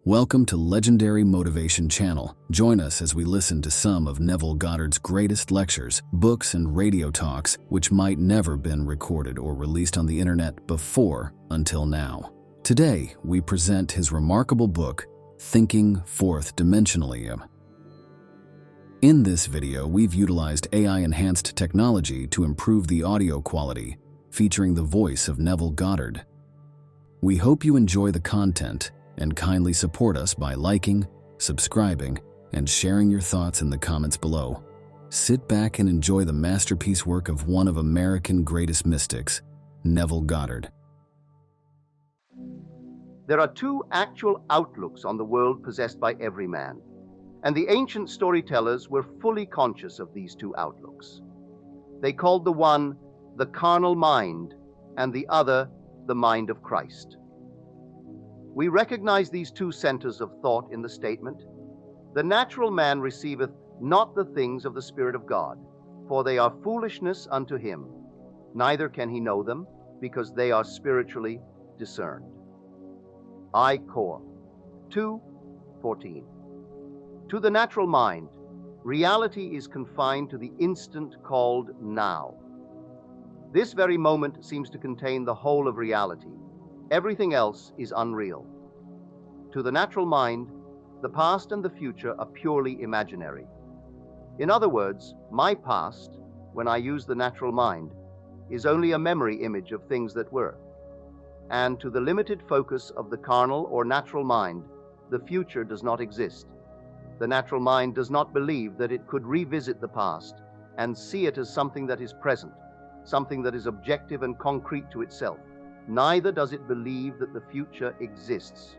Welcome to Legendary Motivation Channel. Join us as we listen to some of Neville Goddard's greatest lectures, books, and radio talks, which might never been recorded or released on the internet before until now. Today, we present his remarkable book, Thinking Fourth Dimensionally. In this video, we've utilized AI-enhanced technology to improve the audio quality, featuring the voice of Neville Goddard. We hope you enjoy the content and kindly support us by liking, subscribing, and sharing your thoughts in the comments below. Sit back and enjoy the masterpiece work of one of America's greatest mystics, Neville Goddard. There are two actual outlooks on the world possessed by every man, and the ancient storytellers were fully conscious of these two outlooks. They called the one the carnal mind, and the other the mind of Christ. We recognize these two centers of thought in the statement, "The natural man receiveth not the things of the Spirit of God, for they are foolishness unto him, neither can he know them, because they are spiritually discerned." I Cor 2:14. To the natural mind, reality is confined to the instant called now. This very moment seems to contain the whole of reality. Everything else is unreal. To the natural mind, the past and the future are purely imaginary. In other words, my past, when I use the natural mind, is only a memory image of things that were. And to the limited focus of the carnal or natural mind, the future does not exist. The natural mind does not believe that it could revisit the past and see it as something that is present, something that is objective and concrete to itself. Neither does it believe that the future exists.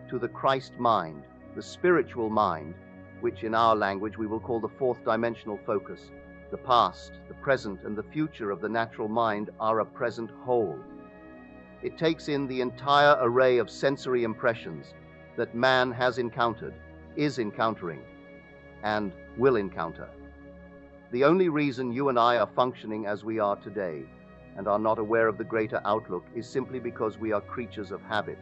To the Christ mind, the spiritual mind, which in our language we will call the fourth dimensional focus, the past, the present, and the future of the natural mind are a present whole. It takes in the entire array of sensory impressions that man has encountered, is encountering, and will encounter. The only reason you and I are functioning as we are today and are not aware of the greater outlook is simply because we are creatures of habit,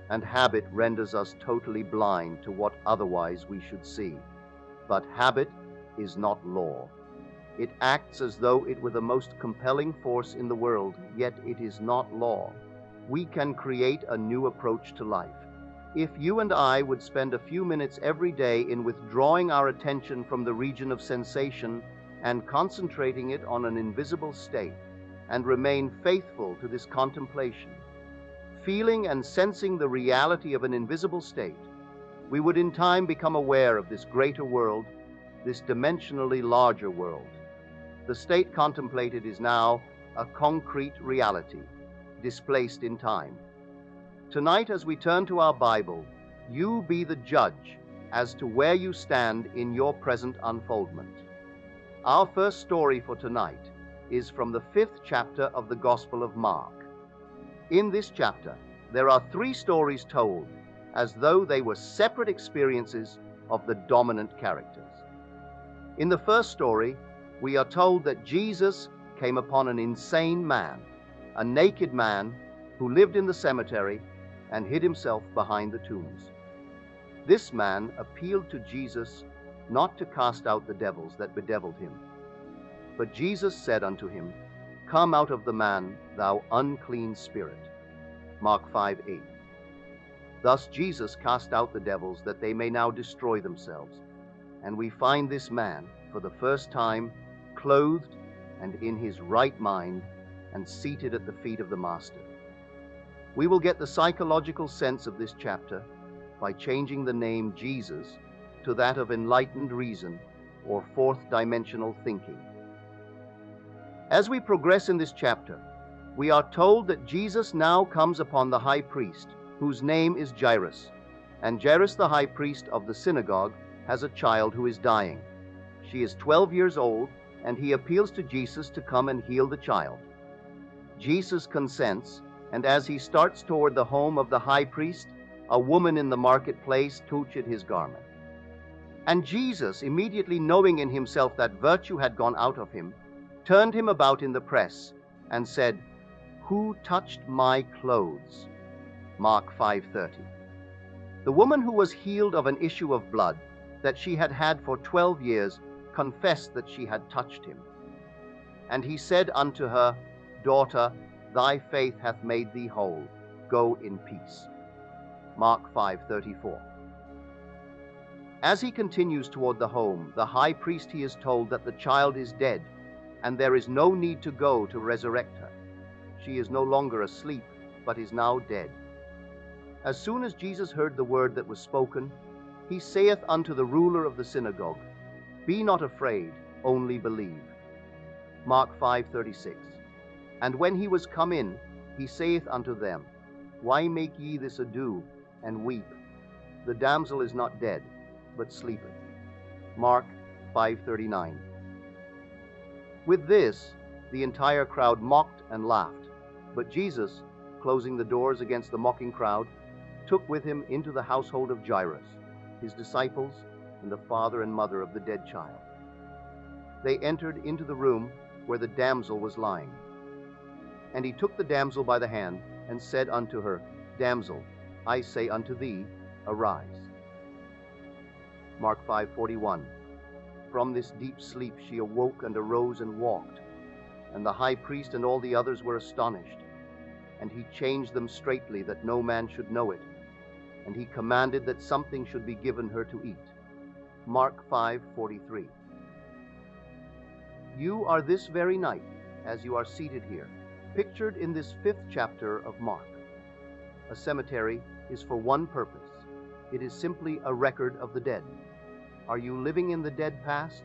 and habit renders us totally blind to what otherwise we should see. But habit is not law. It acts as though it were the most compelling force in the world, yet it is not law. We can create a new approach to life. If you and I would spend a few minutes every day in withdrawing our attention from the region of sensation and concentrating it on an invisible state, and remain faithful to this contemplation, feeling and sensing the reality of an invisible state, we would in time become aware of this greater world, this dimensionally larger world. The state contemplated is now a concrete reality, displaced in time. Tonight, as we turn to our Bible, you be the judge as to where you stand in your present unfoldment. Our first story for tonight is from the 5th chapter of the Gospel of Mark. In this chapter, there are 3 stories told as though they were separate experiences of the dominant characters. In the first story, we are told that Jesus came upon an insane man, a naked man who lived in the cemetery and hid himself behind the tombs. This man appealed to Jesus not to cast out the devils that bedeviled him. But Jesus said unto him, "Come out of the man, thou unclean spirit." Mark 5:8. Thus Jesus cast out the devils that they may now destroy themselves. And we find this man, for the first time, clothed and in his right mind, and seated at the feet of the Master. We will get the psychological sense of this chapter by changing the name Jesus to that of enlightened reason or fourth dimensional thinking. As we progress in this chapter, we are told that Jesus now comes upon the high priest, whose name is Jairus. And Jairus, the high priest of the synagogue, has a child who is dying. She is 12 years old, and he appeals to Jesus to come and heal the child. Jesus consents, and as he starts toward the home of the high priest, a woman in the marketplace touched his garment. And Jesus, immediately knowing in himself that virtue had gone out of him, turned him about in the press, and said, "Who touched my clothes?" Mark 5:30. The woman who was healed of an issue of blood that she had had for 12 years confessed that she had touched him. And he said unto her, Daughter, thy faith hath made thee whole. Go in peace. Mark 5:34. As he continues toward the home, the high priest, he is told that the child is dead, and there is no need to go to resurrect her. She is no longer asleep, but is now dead. As soon as Jesus heard the word that was spoken, he saith unto the ruler of the synagogue, Be not afraid, only believe. Mark 5:36. And when he was come in, he saith unto them, Why make ye this ado, and weep? The damsel is not dead, but sleepeth. Mark 5:39. With this, the entire crowd mocked and laughed. But Jesus, closing the doors against the mocking crowd, took with him into the household of Jairus, his disciples, and the father and mother of the dead child. They entered into the room where the damsel was lying. And he took the damsel by the hand, and said unto her, Damsel, I say unto thee, arise. Mark 5:41. From this deep sleep she awoke and arose and walked. And the high priest and all the others were astonished. And he changed them straitly, that no man should know it. And he commanded that something should be given her to eat. Mark 5:43. You are this very night, as you are seated here, pictured in this 5th chapter of Mark. A cemetery is for one purpose. It is simply a record of the dead. Are you living in the dead past?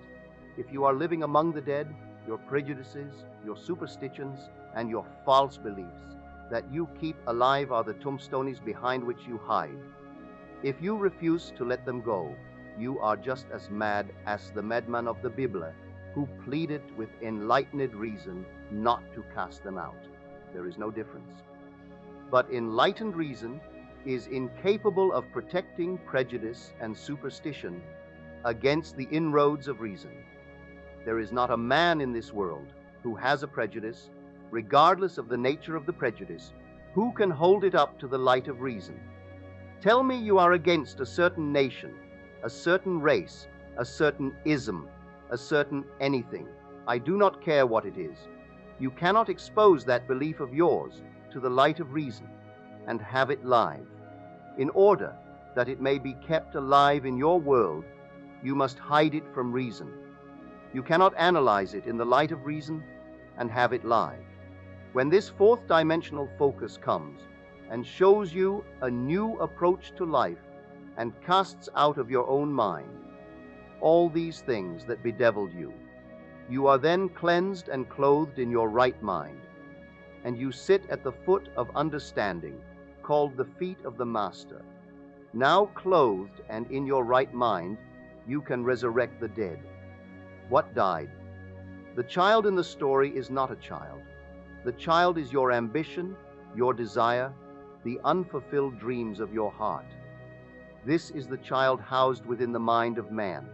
If you are living among the dead, your prejudices, your superstitions, and your false beliefs that you keep alive are the tombstones behind which you hide. If you refuse to let them go, you are just as mad as the madman of the Bible, who pleaded with enlightened reason not to cast them out. There is no difference. But enlightened reason is incapable of protecting prejudice and superstition against the inroads of reason. There is not a man in this world who has a prejudice, regardless of the nature of the prejudice, who can hold it up to the light of reason. Tell me you are against a certain nation, a certain race, a certain ism, a certain anything. I do not care what it is. You cannot expose that belief of yours to the light of reason and have it live. In order that it may be kept alive in your world, you must hide it from reason. You cannot analyze it in the light of reason and have it live. When this 4th dimensional focus comes and shows you a new approach to life and casts out of your own mind all these things that bedeviled you, you are then cleansed and clothed in your right mind, and you sit at the foot of understanding, called the feet of the Master. Now clothed and in your right mind, you can resurrect the dead. What died? The child in the story is not a child. The child is your ambition, your desire, the unfulfilled dreams of your heart. This is the child housed within the mind of man.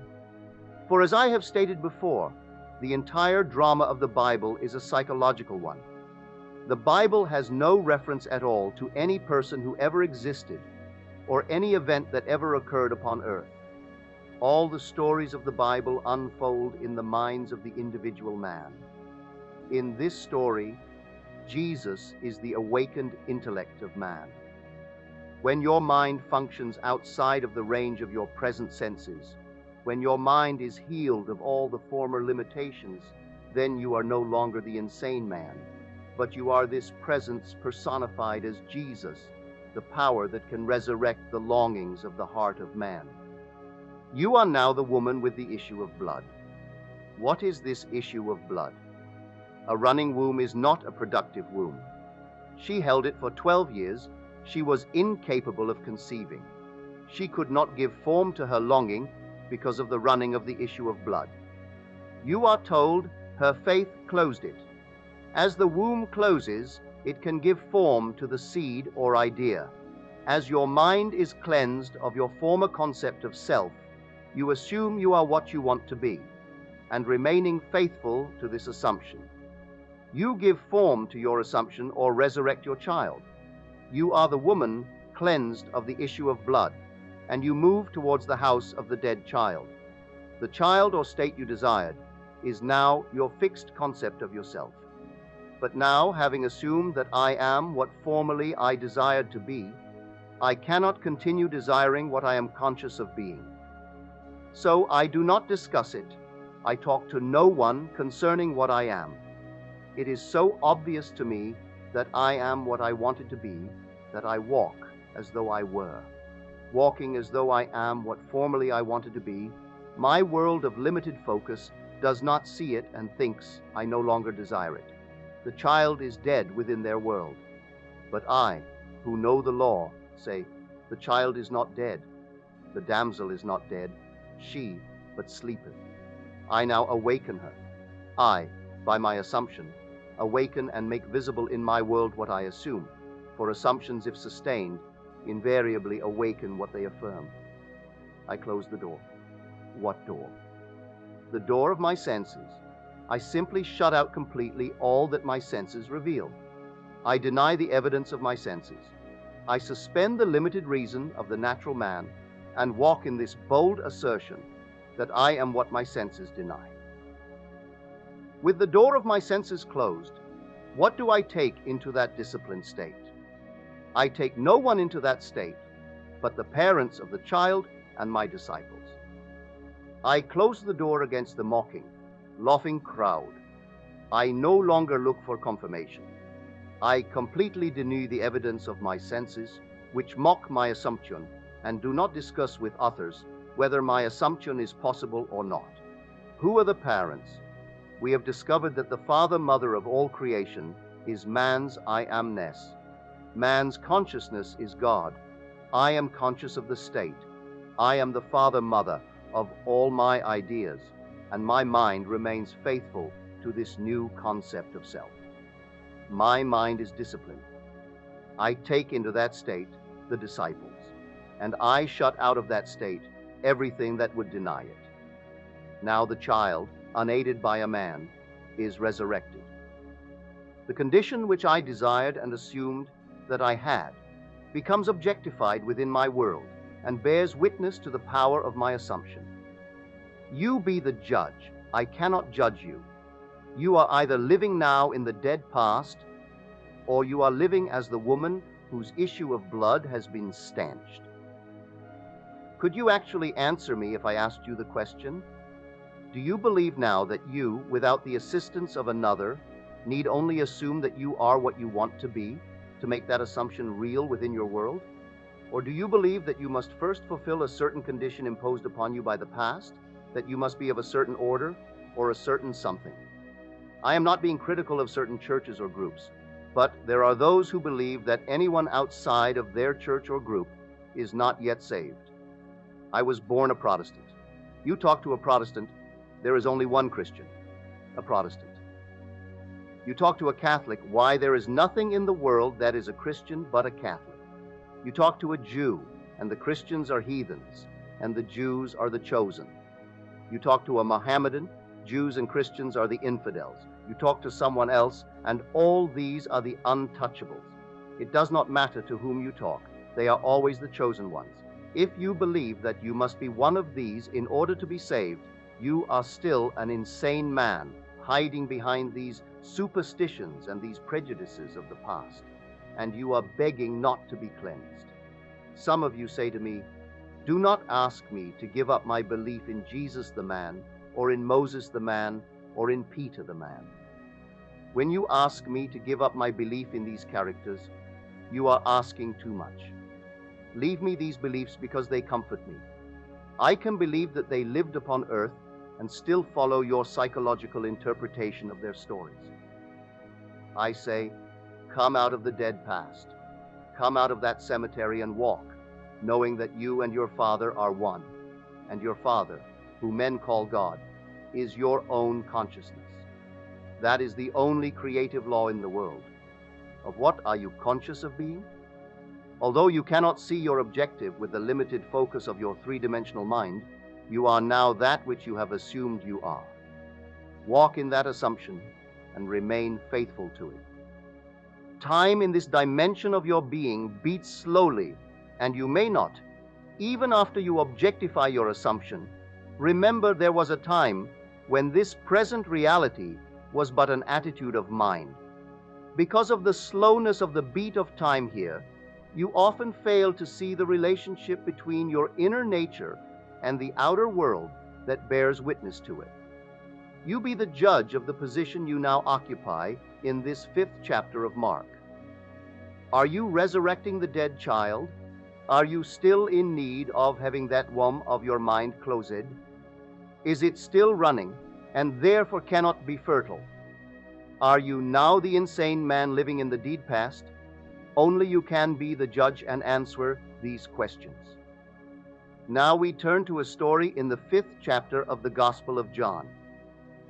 For as I have stated before, the entire drama of the Bible is a psychological one. The Bible has no reference at all to any person who ever existed or any event that ever occurred upon earth. All the stories of the Bible unfold in the minds of the individual man. In this story, Jesus is the awakened intellect of man. When your mind functions outside of the range of your present senses, when your mind is healed of all the former limitations, then you are no longer the insane man, but you are this presence personified as Jesus, the power that can resurrect the longings of the heart of man. You are now the woman with the issue of blood. What is this issue of blood? A running womb is not a productive womb. She held it for 12 years. She was incapable of conceiving. She could not give form to her longing because of the running of the issue of blood. You are told her faith closed it. As the womb closes, it can give form to the seed or idea. As your mind is cleansed of your former concept of self, you assume you are what you want to be, and remaining faithful to this assumption, you give form to your assumption or resurrect your child. You are the woman cleansed of the issue of blood, and you move towards the house of the dead child. The child or state you desired is now your fixed concept of yourself. But now, having assumed that I am what formerly I desired to be, I cannot continue desiring what I am conscious of being. So I do not discuss it. I talk to no one concerning what I am. It is so obvious to me that I am what I wanted to be, that I walk as though I were. Walking as though I am what formerly I wanted to be, my world of limited focus does not see it and thinks I no longer desire it. The child is dead within their world. But I, who know the law, say, the child is not dead. The damsel is not dead. She but sleepeth. I now awaken her. I, by my assumption, awaken and make visible in my world what I assume, for assumptions, if sustained, invariably awaken what they affirm. I close the door. What door? The door of my senses. I simply shut out completely all that my senses reveal. I deny the evidence of my senses. I suspend the limited reason of the natural man and walk in this bold assertion that I am what my senses deny. With the door of my senses closed, what do I take into that disciplined state? I take no one into that state but the parents of the child and my disciples. I close the door against the mocking, laughing crowd. I no longer look for confirmation. I completely deny the evidence of my senses, which mock my assumption, and do not discuss with others whether my assumption is possible or not. Who are the parents? We have discovered that the father-mother of all creation is man's I amness. Man's consciousness is God. I am conscious of the state. I am the father-mother of all my ideas, and my mind remains faithful to this new concept of self. My mind is disciplined. I take into that state the disciples, and I shut out of that state everything that would deny it. Now the child, unaided by a man, is resurrected. The condition which I desired and assumed that I had becomes objectified within my world and bears witness to the power of my assumption. You be the judge. I cannot judge you. You are either living now in the dead past, or you are living as the woman whose issue of blood has been stanched. Could you actually answer me if I asked you the question? Do you believe now that you, without the assistance of another, need only assume that you are what you want to be to make that assumption real within your world? Or do you believe that you must first fulfill a certain condition imposed upon you by the past, that you must be of a certain order or a certain something? I am not being critical of certain churches or groups, but there are those who believe that anyone outside of their church or group is not yet saved. I was born a Protestant. You talk to a Protestant, there is only one Christian, a Protestant. You talk to a Catholic, why, there is nothing in the world that is a Christian but a Catholic. You talk to a Jew, and the Christians are heathens, and the Jews are the chosen. You talk to a Mohammedan, Jews and Christians are the infidels. You talk to someone else, and all these are the untouchables. It does not matter to whom you talk. They are always the chosen ones. If you believe that you must be one of these in order to be saved, you are still an insane man, hiding behind these superstitions and these prejudices of the past, and you are begging not to be cleansed. Some of you say to me, do not ask me to give up my belief in Jesus the man, or in Moses the man, or in Peter the man. When you ask me to give up my belief in these characters, you are asking too much. Leave me these beliefs because they comfort me. I can believe that they lived upon earth and still follow your psychological interpretation of their stories. I say, come out of the dead past. Come out of that cemetery and walk, knowing that you and your Father are one, and your Father, who men call God, is your own consciousness. That is the only creative law in the world. Of what are you conscious of being? Although you cannot see your objective with the limited focus of your three-dimensional mind, you are now that which you have assumed you are. Walk in that assumption and remain faithful to it. Time in this dimension of your being beats slowly, and you may not, even after you objectify your assumption, remember there was a time when this present reality was but an attitude of mind. Because of the slowness of the beat of time here, you often fail to see the relationship between your inner nature and the outer world that bears witness to it. You be the judge of the position you now occupy in this 5th chapter of Mark. Are you resurrecting the dead child? Are you still in need of having that womb of your mind closed? Is it still running and therefore cannot be fertile? Are you now the insane man living in the deed past? Only you can be the judge and answer these questions. Now we turn to a story in the 5th chapter of the Gospel of John.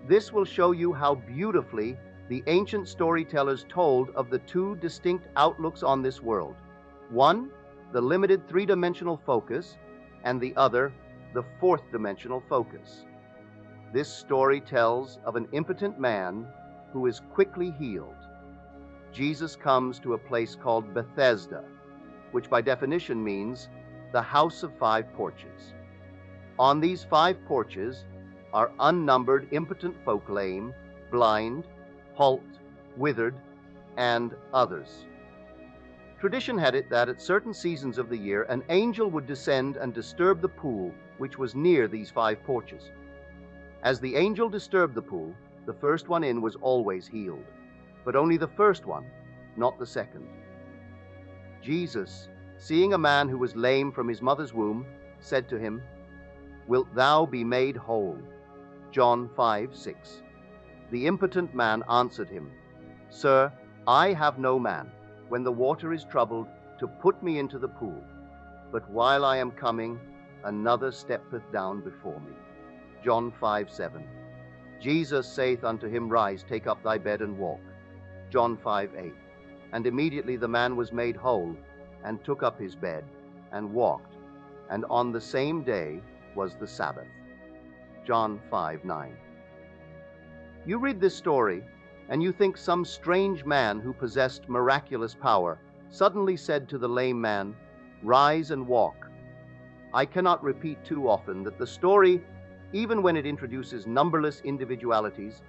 This will show you how beautifully the ancient storytellers told of the two distinct outlooks on this world. One, the limited 3-dimensional focus, and the other, the 4th-dimensional focus. This story tells of an impotent man who is quickly healed. Jesus comes to a place called Bethesda, which by definition means the house of 5 porches. On these 5 porches are unnumbered impotent folk, lame, blind, halt, withered, and others. Tradition had it that at certain seasons of the year an angel would descend and disturb the pool which was near these 5 porches. As the angel disturbed the pool, the first one in was always healed, but only the first one, not the second. Jesus, seeing a man who was lame from his mother's womb, said to him, "Wilt thou be made whole?" John 5:6. The impotent man answered him, "Sir, I have no man, when the water is troubled, to put me into the pool. But while I am coming, another steppeth down before me." John 5:7. Jesus saith unto him, "Rise, take up thy bed and walk." John 5:8. And immediately the man was made whole, and took up his bed, and walked. And on the same day was the Sabbath. John 5:9. You read this story, and you think some strange man who possessed miraculous power suddenly said to the lame man, "Rise and walk." I cannot repeat too often that the story, even when it introduces numberless individualities,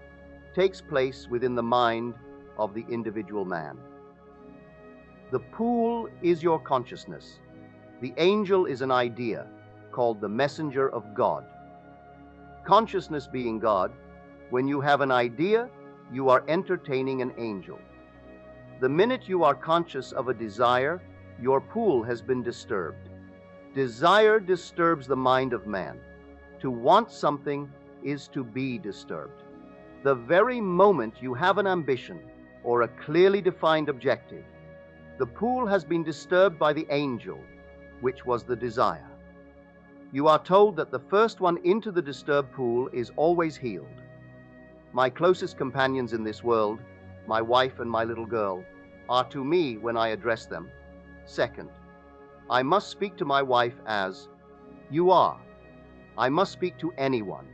takes place within the mind of the individual man. The pool is your consciousness. The angel is an idea called the messenger of God. Consciousness being God, when you have an idea, you are entertaining an angel. The minute you are conscious of a desire, your pool has been disturbed. Desire disturbs the mind of man. To want something is to be disturbed. The very moment you have an ambition or a clearly defined objective, the pool has been disturbed by the angel, which was the desire. You are told that the first one into the disturbed pool is always healed. My closest companions in this world, my wife and my little girl, are to me, when I address them, second. I must speak to my wife as "you are." I must speak to anyone,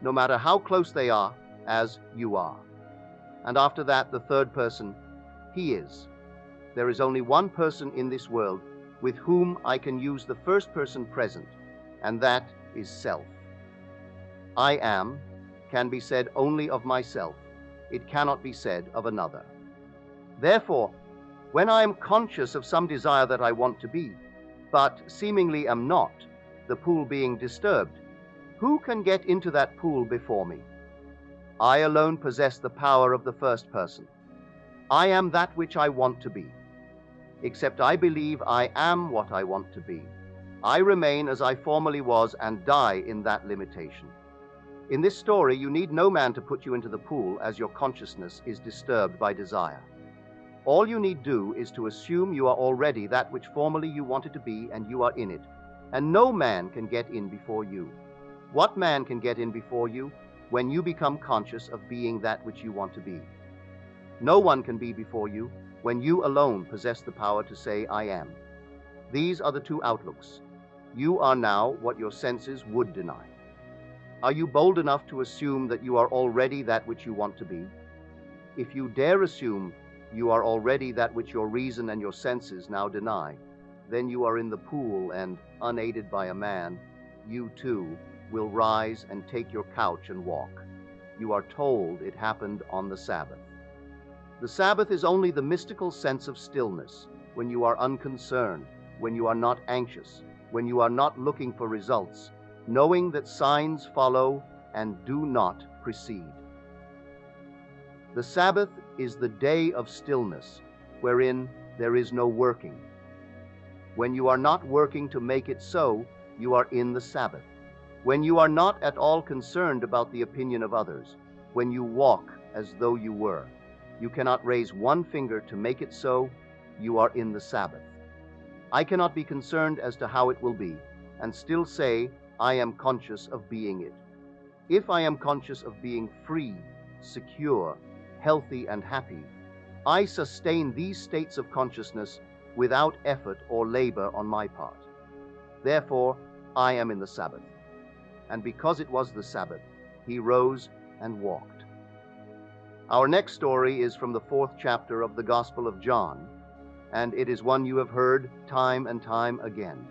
no matter how close they are, as "you are." And after that, the third person, he is. There is only one person in this world with whom I can use the first person present, and that is self. I am can be said only of myself. It cannot be said of another. Therefore, when I am conscious of some desire that I want to be, but seemingly am not, the pool being disturbed, who can get into that pool before me? I alone possess the power of the first person. I am that which I want to be. Except I believe I am what I want to be, I remain as I formerly was and die in that limitation. In this story, you need no man to put you into the pool as your consciousness is disturbed by desire. All you need do is to assume you are already that which formerly you wanted to be, and you are in it, and no man can get in before you. What man can get in before you when you become conscious of being that which you want to be? No one can be before you when you alone possess the power to say, "I am." These are the two outlooks. You are now what your senses would deny. Are you bold enough to assume that you are already that which you want to be? If you dare assume you are already that which your reason and your senses now deny, Then you are in the pool, and, unaided by a man, you too will rise and take your couch and walk. You are told it happened on the Sabbath. The Sabbath is only the mystical sense of stillness, when you are unconcerned, when you are not anxious, when you are not looking for results, knowing that signs follow and do not precede. The Sabbath is the day of stillness, wherein there is no working. When you are not working to make it so, you are in the Sabbath. When you are not at all concerned about the opinion of others, when you walk as though you were, you cannot raise one finger to make it so, you are in the Sabbath. I cannot be concerned as to how it will be, and still say I am conscious of being it. If I am conscious of being free, secure, healthy, and happy, I sustain these states of consciousness without effort or labor on my part. Therefore, I am in the Sabbath. And because it was the Sabbath, he rose and walked. Our next story is from the 4th chapter of the Gospel of John, and it is one you have heard time and time again.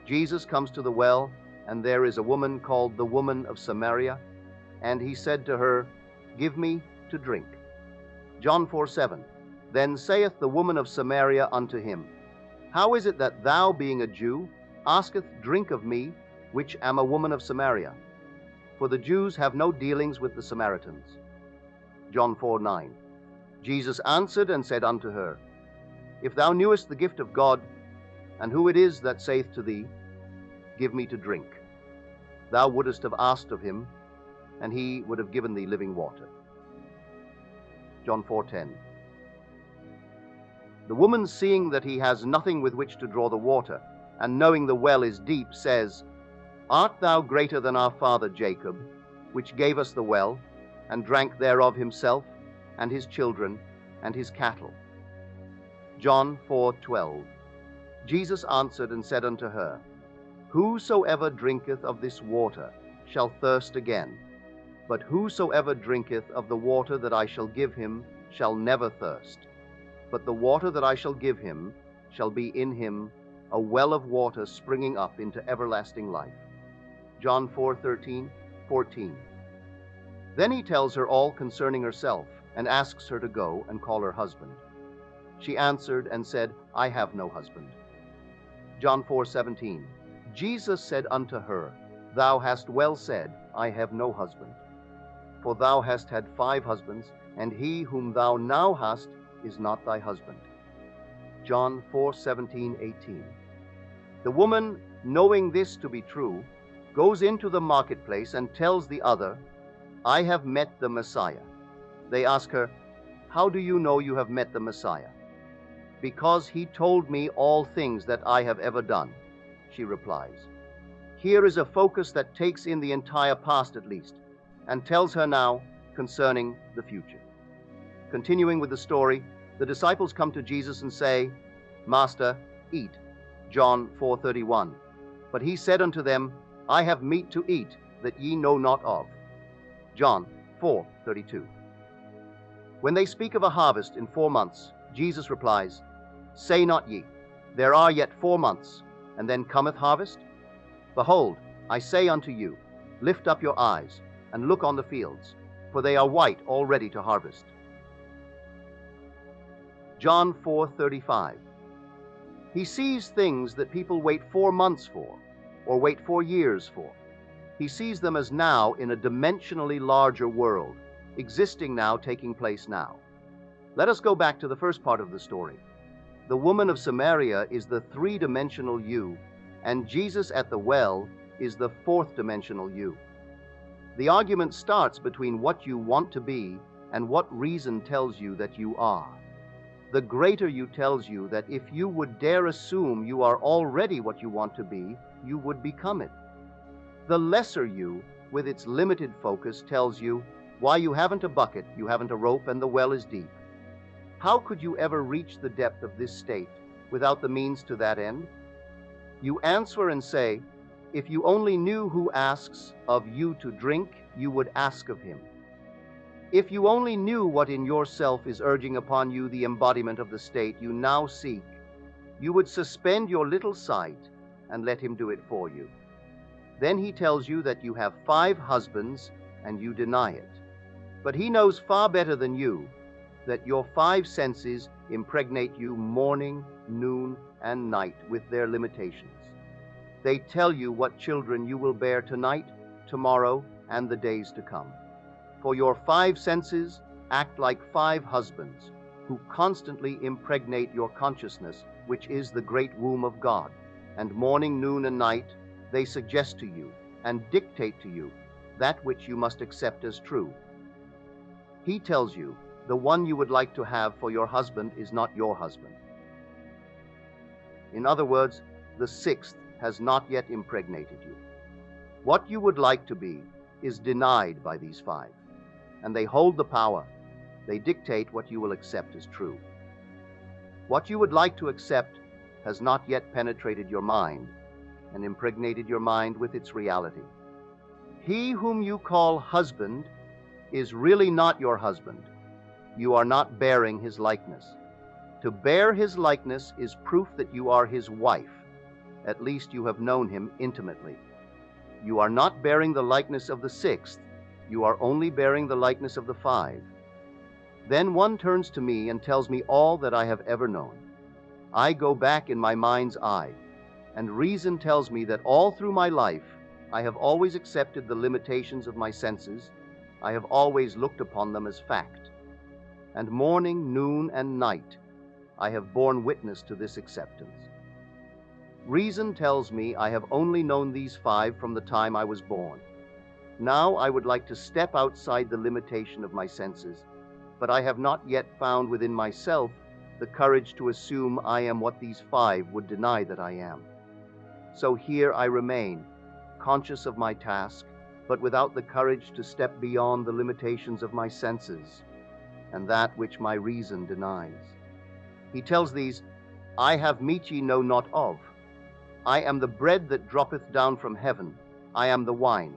Jesus comes to the well, and there is a woman called the woman of Samaria, and he said to her, "Give me to drink." John 4:7. Then saith the woman of Samaria unto him, How is it that thou, being a Jew, asketh drink of me, which am a woman of Samaria? For the Jews have no dealings with the Samaritans. John 4:9. Jesus answered and said unto her, If thou knewest the gift of God, and who it is that saith to thee, Give me to drink, thou wouldest have asked of him, and he would have given thee living water. John 4:10. The woman, seeing that he has nothing with which to draw the water, and knowing the well is deep, says, Art thou greater than our father Jacob, which gave us the well, and drank thereof himself, and his children, and his cattle? John 4:12. Jesus answered and said unto her, Whosoever drinketh of this water shall thirst again, but whosoever drinketh of the water that I shall give him shall never thirst. But the water that I shall give him shall be in him a well of water springing up into everlasting life. John 4:13, 14. Then he tells her all concerning herself, and asks her to go and call her husband. She answered and said, I have no husband. John 4:17. Jesus said unto her, Thou hast well said, I have no husband. For thou hast had 5 husbands, and he whom thou now hast is not thy husband. John 4:17, 18. The woman, knowing this to be true, goes into the marketplace and tells the other, I have met the Messiah. They ask her, How do you know you have met the Messiah? Because he told me all things that I have ever done, she replies. Here is a focus that takes in the entire past at least, and tells her now concerning the future. Continuing with the story, the disciples come to Jesus and say, Master, eat. John 4:31. But he said unto them, I have meat to eat that ye know not of. John 4:32. When they speak of a harvest in 4 months, Jesus replies, Say not ye, There are yet 4 months, and then cometh harvest? Behold, I say unto you, Lift up your eyes, and look on the fields, for they are white already to harvest. John 4:35. He sees things that people wait 4 months for, or wait 4 years for. He sees them as now in a dimensionally larger world, existing now, taking place now. Let us go back to the first part of the story. The woman of Samaria is the 3-dimensional you, and Jesus at the well is the 4th-dimensional you. The argument starts between what you want to be and what reason tells you that you are. The greater you tells you that if you would dare assume you are already what you want to be, you would become it. The lesser you, with its limited focus, tells you, why, you haven't a bucket, you haven't a rope, and the well is deep. How could you ever reach the depth of this state without the means to that end? You answer and say, if you only knew who asks of you to drink, you would ask of him. If you only knew what in yourself is urging upon you the embodiment of the state you now seek, You would suspend your little sight and let him do it for you. Then he tells you that you have 5 husbands and you deny it. But he knows far better than you that your 5 senses impregnate you morning, noon, and night with their limitations. They tell you what children you will bear tonight, tomorrow, and the days to come. For your 5 senses act like 5 husbands who constantly impregnate your consciousness, which is the great womb of God. And morning, noon, and night, they suggest to you and dictate to you that which you must accept as true. He tells you the one you would like to have for your husband is not your husband. In other words, the 6th has not yet impregnated you. What you would like to be is denied by these 5, and they hold the power. They dictate what you will accept as true. What you would like to accept has not yet penetrated your mind and impregnated your mind with its reality. He whom you call husband is really not your husband. You are not bearing his likeness. To bear his likeness is proof that you are his wife. At least you have known him intimately. You are not bearing the likeness of the 6th. You are only bearing the likeness of the 5. Then one turns to me and tells me all that I have ever known. I go back in my mind's eye, and reason tells me that all through my life, I have always accepted the limitations of my senses. I have always looked upon them as fact. And morning, noon, and night, I have borne witness to this acceptance. Reason tells me I have only known these 5 from the time I was born. Now I would like to step outside the limitation of my senses, but I have not yet found within myself the courage to assume I am what these 5 would deny that I am. So here I remain, conscious of my task, but without the courage to step beyond the limitations of my senses and that which my reason denies. He tells these, I have meat ye know not of. I am the bread that droppeth down from heaven. I am the wine.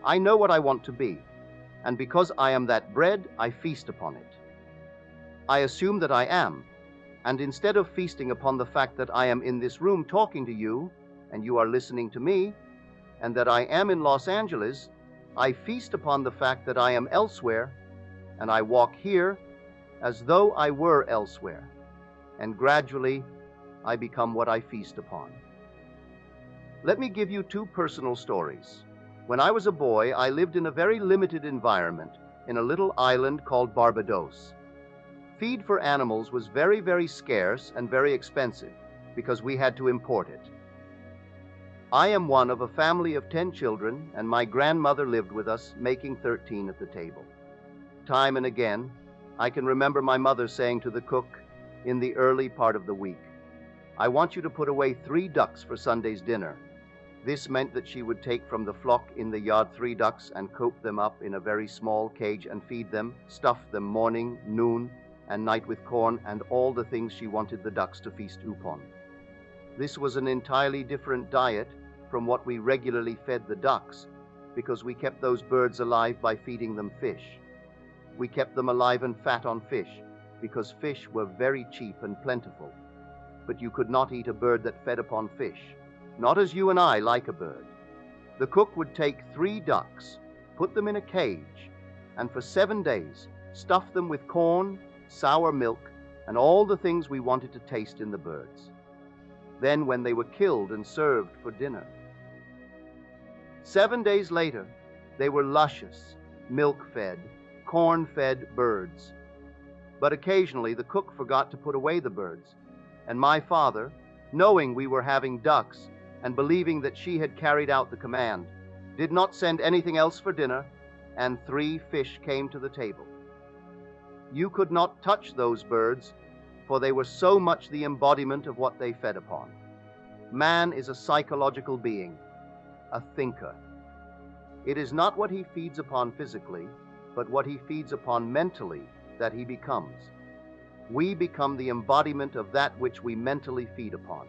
I know what I want to be, and because I am that bread, I feast upon it. I assume that I am, and instead of feasting upon the fact that I am in this room talking to you, and you are listening to me, and that I am in Los Angeles, I feast upon the fact that I am elsewhere, and I walk here as though I were elsewhere, and gradually I become what I feast upon. Let me give you 2 personal stories. When I was a boy, I lived in a very limited environment in a little island called Barbados. Feed for animals was very, very scarce and very expensive because we had to import it. I am one of a family of 10 children, and my grandmother lived with us, making 13 at the table. Time and again, I can remember my mother saying to the cook in the early part of the week, I want you to put away 3 ducks for Sunday's dinner. This meant that she would take from the flock in the yard 3 ducks and coop them up in a very small cage and feed them, stuff them morning, noon, and night with corn and all the things she wanted the ducks to feast upon. This was an entirely different diet from what we regularly fed the ducks, because we kept those birds alive by feeding them fish. We kept them alive and fat on fish, because fish were very cheap and plentiful. But you could not eat a bird that fed upon fish, not as you and I like a bird. The cook would take 3 ducks, put them in a cage, and for 7 days stuff them with corn, sour milk, and all the things we wanted to taste in the birds. Then when they were killed and served for dinner, 7 days later, they were luscious, milk-fed, corn-fed birds. But occasionally the cook forgot to put away the birds, and my father, knowing we were having ducks and believing that she had carried out the command, did not send anything else for dinner, and 3 fish came to the table. You could not touch those birds, for they were so much the embodiment of what they fed upon. Man is a psychological being, a thinker. It is not what he feeds upon physically, but what he feeds upon mentally that he becomes. We become the embodiment of that which we mentally feed upon.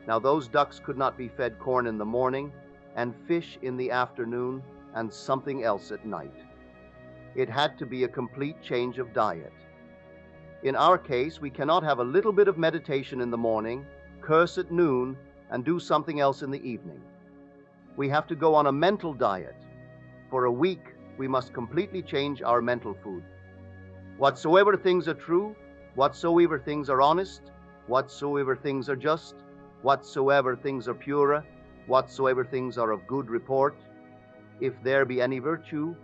Now those ducks could not be fed corn in the morning, and fish in the afternoon, and something else at night. It had to be a complete change of diet. In our case, we cannot have a little bit of meditation in the morning, curse at noon, and do something else in the evening. We have to go on a mental diet. For a week, we must completely change our mental food. Whatsoever things are true, whatsoever things are honest, whatsoever things are just, whatsoever things are pure, whatsoever things are of good report, if there be any virtue,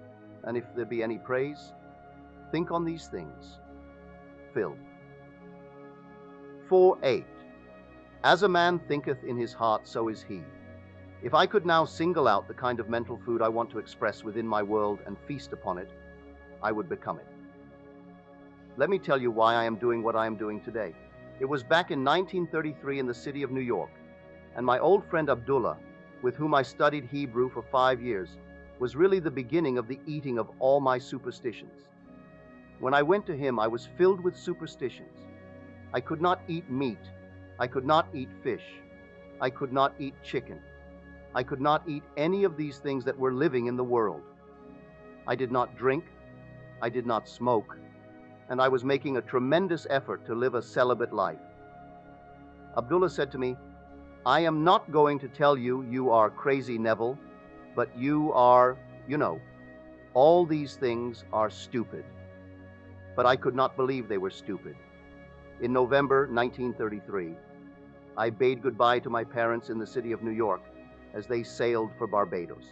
and if there be any praise, think on these things. Phil. 4:8. As a man thinketh in his heart, so is he. If I could now single out the kind of mental food I want to express within my world and feast upon it, I would become it. Let me tell you why I am doing what I am doing today. It was back in 1933 in the city of New York, and my old friend Abdullah, with whom I studied Hebrew for 5 years, was really the beginning of the eating of all my superstitions. When I went to him, I was filled with superstitions. I could not eat meat. I could not eat fish. I could not eat chicken. I could not eat any of these things that were living in the world. I did not drink. I did not smoke. And I was making a tremendous effort to live a celibate life. Abdullah said to me, I am not going to tell you you are crazy, Neville, but you are, all these things are stupid. But I could not believe they were stupid. In November 1933, I bade goodbye to my parents in the city of New York as they sailed for Barbados.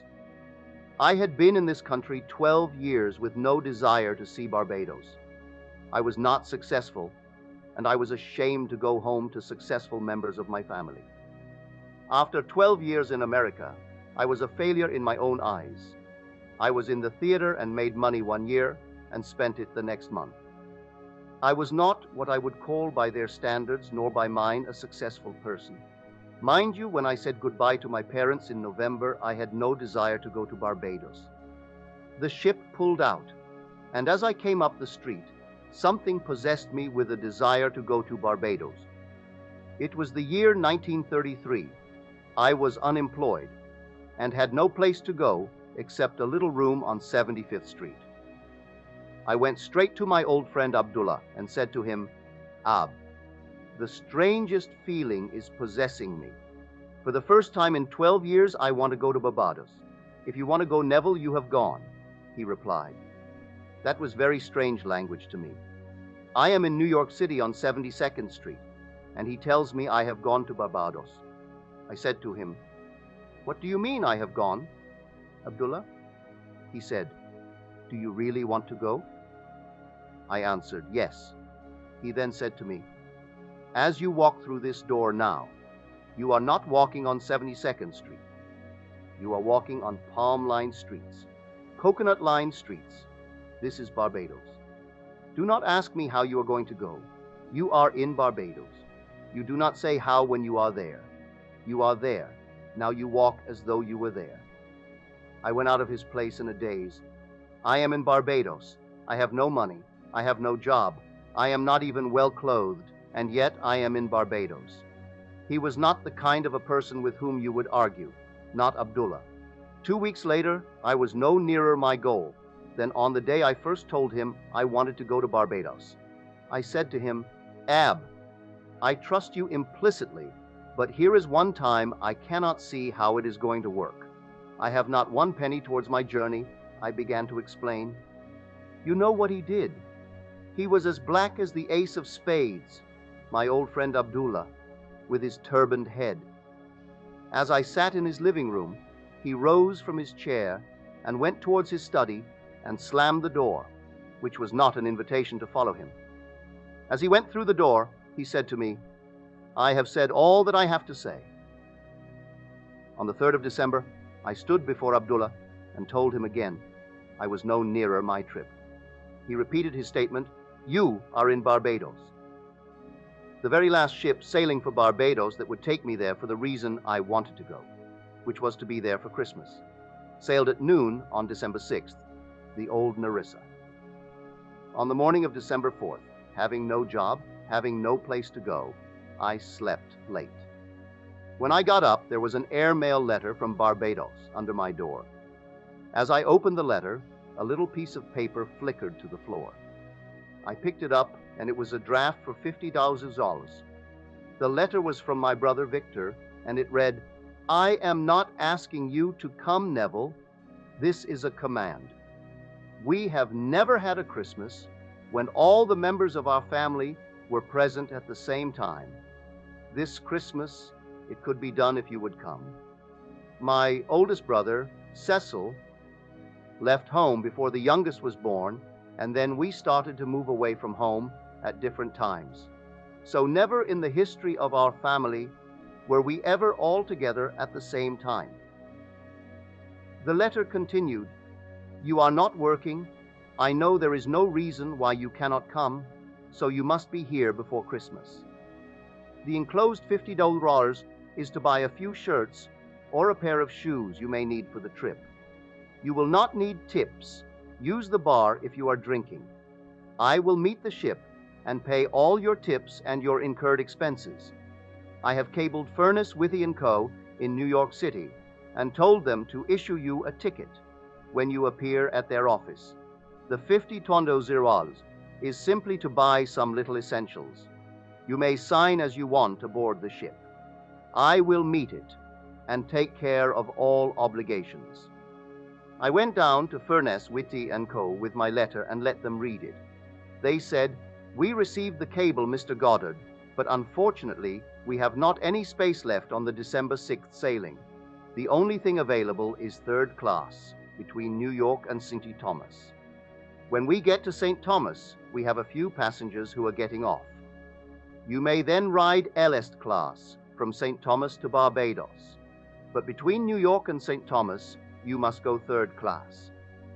I had been in this country 12 years with no desire to see Barbados. I was not successful, and I was ashamed to go home to successful members of my family. After 12 years in America, I was a failure in my own eyes. I was in the theater and made money 1 year and spent it the next month. I was not what I would call by their standards, nor by mine, a successful person. Mind you, when I said goodbye to my parents in November, I had no desire to go to Barbados. The ship pulled out, and as I came up the street, something possessed me with a desire to go to Barbados. It was the year 1933. I was unemployed and had no place to go except a little room on 75th Street. I went straight to my old friend Abdullah and said to him, Ab, the strangest feeling is possessing me. For the first time in 12 years, I want to go to Barbados. If you want to go, Neville, you have gone, he replied. That was very strange language to me. I am in New York City on 72nd Street, and he tells me I have gone to Barbados. I said to him, What do you mean I have gone, Abdullah? He said, Do you really want to go? I answered, Yes. He then said to me, As you walk through this door now, you are not walking on 72nd Street. You are walking on palm-lined streets, coconut-lined streets. This is Barbados. Do not ask me how you are going to go. You are in Barbados. You do not say how when you are there. You are there. Now you walk as though you were there. I went out of his place in a daze. I am in Barbados. I have no money. I have no job. I am not even well clothed, and yet I am in Barbados. He was not the kind of a person with whom you would argue, not Abdullah. 2 weeks later, I was no nearer my goal than on the day I first told him I wanted to go to Barbados. I said to him, Ab, I trust you implicitly, but here is one time I cannot see how it is going to work. I have not 1 penny towards my journey, I began to explain. You know what he did? He was as black as the ace of spades, my old friend Abdullah, with his turbaned head. As I sat in his living room, he rose from his chair and went towards his study and slammed the door, which was not an invitation to follow him. As he went through the door, he said to me, I have said all that I have to say. On the 3rd of December, I stood before Abdullah and told him again I was no nearer my trip. He repeated his statement, You are in Barbados. The very last ship sailing for Barbados that would take me there for the reason I wanted to go, which was to be there for Christmas, sailed at noon on December 6th, the old Narissa. On the morning of December 4th, having no job, having no place to go, I slept late. When I got up, there was an airmail letter from Barbados under my door. As I opened the letter, a little piece of paper flickered to the floor. I picked it up, and it was a draft for $50,000. The letter was from my brother Victor, and it read, "I am not asking you to come, Neville. This is a command. We have never had a Christmas when all the members of our family were present at the same time. This Christmas, it could be done if you would come." My oldest brother, Cecil, left home before the youngest was born, and then we started to move away from home at different times. So never in the history of our family were we ever all together at the same time. The letter continued, "You are not working. I know there is no reason why you cannot come, so you must be here before Christmas. The enclosed $50 is to buy a few shirts or a pair of shoes you may need for the trip. You will not need tips. Use the bar if you are drinking. I will meet the ship and pay all your tips and your incurred expenses. I have cabled Furness, Withy & Co. in New York City and told them to issue you a ticket when you appear at their office. The $50 is simply to buy some little essentials. You may sign as you want aboard the ship. I will meet it and take care of all obligations." I went down to Furness, Witty & Co. with my letter and let them read it. They said, "We received the cable, Mr. Goddard, but unfortunately, we have not any space left on the December 6th sailing. The only thing available is third class between New York and St. Thomas. When we get to St. Thomas, we have a few passengers who are getting off. You may then ride LS class from St. Thomas to Barbados. But between New York and St. Thomas, you must go third class,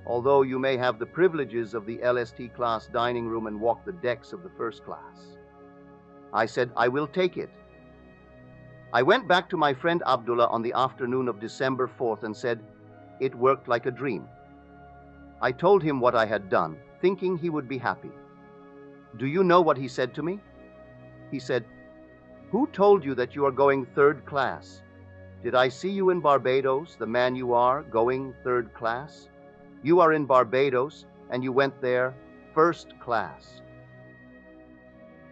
although you may have the privileges of the LST class dining room and walk the decks of the first class." I said, "I will take it." I went back to my friend Abdullah on the afternoon of December 4th and said, "It worked like a dream." I told him what I had done, thinking he would be happy. Do you know what he said to me? He said, "Who told you that you are going third class? Did I see you in Barbados, the man you are, going third class? You are in Barbados, and you went there first class."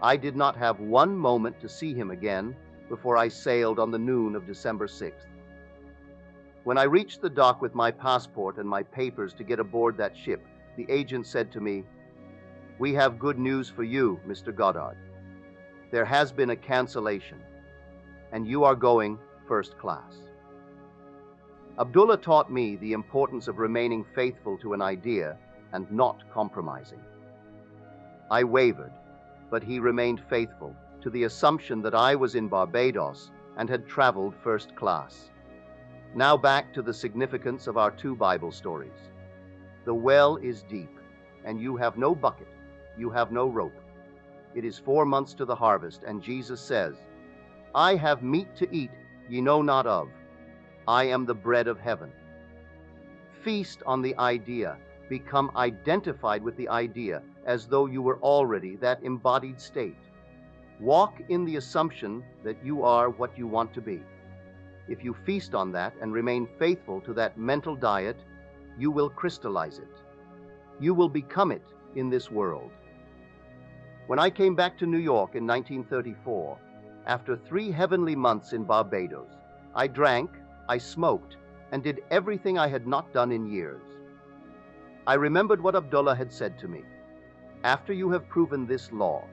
I did not have one moment to see him again before I sailed on the noon of December 6th. When I reached the dock with my passport and my papers to get aboard that ship, the agent said to me, "We have good news for you, Mr. Goddard. There has been a cancellation, and you are going first class." Abdullah taught me the importance of remaining faithful to an idea and not compromising. I wavered, but he remained faithful to the assumption that I was in Barbados and had traveled first class. Now back to the significance of our two Bible stories. The well is deep, and you have no bucket, you have no rope. It is 4 months to the harvest, and Jesus says, "I have meat to eat ye know not of. I am the bread of heaven." Feast on the idea. Become identified with the idea as though you were already that embodied state. Walk in the assumption that you are what you want to be. If you feast on that and remain faithful to that mental diet, you will crystallize it. You will become it in this world. When I came back to New York in 1934, after 3 heavenly months in Barbados, I drank, I smoked, and did everything I had not done in years. I remembered what Abdullah had said to me. After you have proven this law,